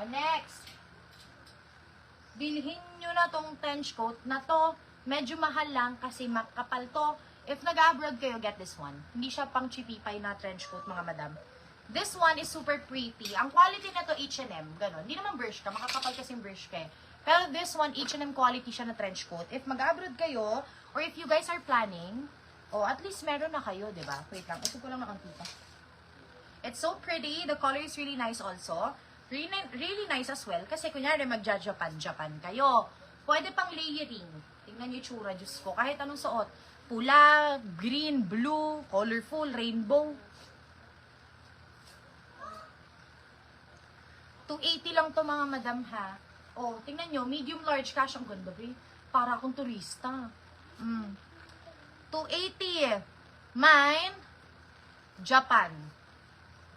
Next. Bilhin nyo na tong trench coat na to. Medyo mahal lang kasi makapal to. If nag-abroad kayo, get this one. Hindi siya pang chipipay na trench coat, mga madam. This one is super pretty. Ang quality na to H&M. Ganon. Hindi naman Bershka. Makakapal kasing Bershka eh. Pero this one, H&M quality siya na trench coat. If mag-abroad kayo, or if you guys are planning, at least meron na kayo, diba? Wait lang. Ito ko lang nakakita. It's so pretty. The color is really nice also. Really nice as well. Kasi kunyari mag-Japan kayo. Pwede pang layering. Tingnan nyo yung tsura, Diyos ko. Kahit anong suot. Pula, green, blue, colorful, rainbow. 280 lang to mga madam ha. Tingnan nyo, medium large cash ang ganda ba? Para akong turista. 280. Mine, Japan.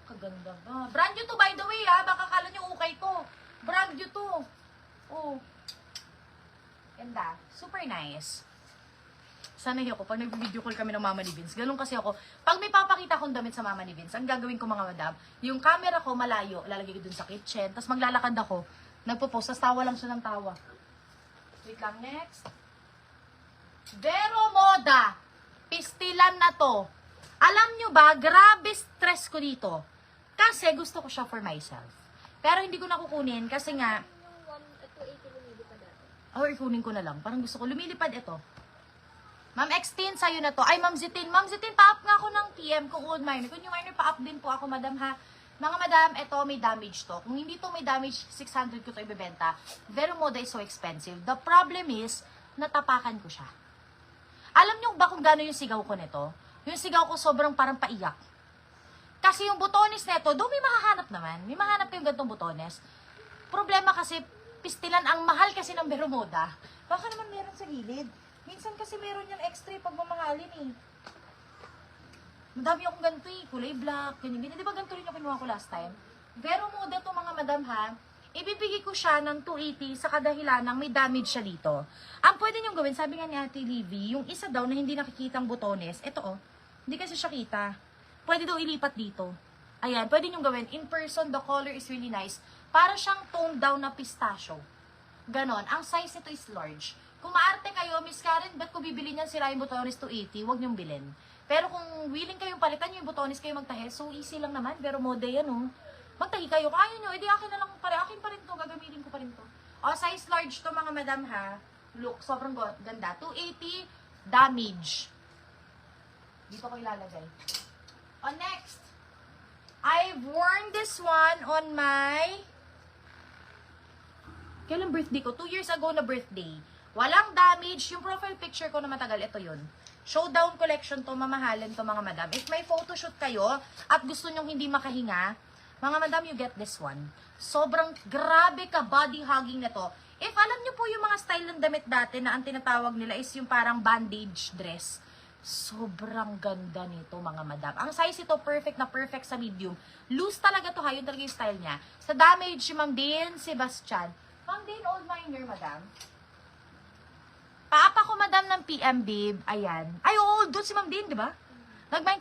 Kaganda ba? Brand new to by the way ha. Baka kala nyo ukay ko. Brand new to. Ganda. Super nice. Sana ako, pag nag-video call kami ng Mama ni Vince, ganun kasi ako, pag may papakita akong damit sa Mama ni Vince, ang gagawin ko mga madam, yung camera ko malayo, lalagay ko dun sa kitchen, tapos maglalakad ako, nagpo-post, tapos tawa lang siya ng tawa. Wait lang, next. Vero Moda. Pistilan na to. Alam nyo ba, grabe stress ko dito. Kasi gusto ko siya for myself. Pero hindi ko nakukunin kasi nga, ikunin ko na lang. Parang gusto ko, lumilipad ito. Ma'am Extin, sa'yo na to. Ay, Ma'am Zitin. Ma'am Zitin, pa-up nga ako ng TM kung old minor. Kung yung minor, pa-up din po ako, madam ha. Mga madam, ito may damage to. Kung hindi to may damage, 600 ko to ibebenta. Vero Moda is so expensive. The problem is, natapakan ko siya. Alam nyo ba kung gano'n yung sigaw ko nito? Yung sigaw ko sobrang parang paiyak. Kasi yung butones nito, doon may mahahanap naman. May mahanap kayong gantong butones. Problema kasi, pistilan ang mahal kasi ng Vero Moda. Baka naman meron sa gilid. Minsan kasi meron yung extra pag mamahalin eh. Madami akong ganito eh. Kulay black, ganyan. Di ba ganito rin yung kinuha ko last time? Vero Moda to mga madam ha. Ibibigay ko siya ng 280 sa kadahilan ng may damage siya dito. Ang pwede niyong gawin, sabi nga ni Ate Livy, yung isa daw na hindi nakikitang botones, ito hindi kasi siya kita. Pwede daw ilipat dito. Ayan, pwede niyong gawin. In person, the color is really nice. Para siyang toned down na pistachio. Ganon. Ang size nito is large. Kung maarte kayo, Miss Karen, ba't ko bibili niyan sira yung botones 280? Huwag niyong bilhin. Pero kung willing kayong palitan nyo yung botones kayo magtahe, so easy lang naman. Pero Moda yan, Magtahi kayo, kaya nyo, edi akin na lang akin pa rin to, gagamitin ko pa rin to. Size large to mga madam ha. Look, sobrang ganda. 280, damage. Dito ko ilalagay. Next. I've worn this one on my... Kailan birthday ko? 2 years ago na birthday. Walang damage. Yung profile picture ko na matagal, ito yun. Showdown collection to, mamahalan to mga madam. If may photoshoot kayo at gusto nyong hindi makahinga, mga madam, you get this one. Sobrang grabe ka body hugging na to. If alam nyo po yung mga style ng damit dati na ang tinatawag nila is yung parang bandage dress. Sobrang ganda nito mga madam. Ang size ito perfect na perfect sa medium. Loose talaga to ha, yun talaga yung style niya. Sa damage, si Ma'am Dean Sebastian. Ma'am Dean, old minor madam. Paapa ko madam ng PM babe. Ayan. Ay, oo, doon si Ma'am Dean, di ba? Nag-mind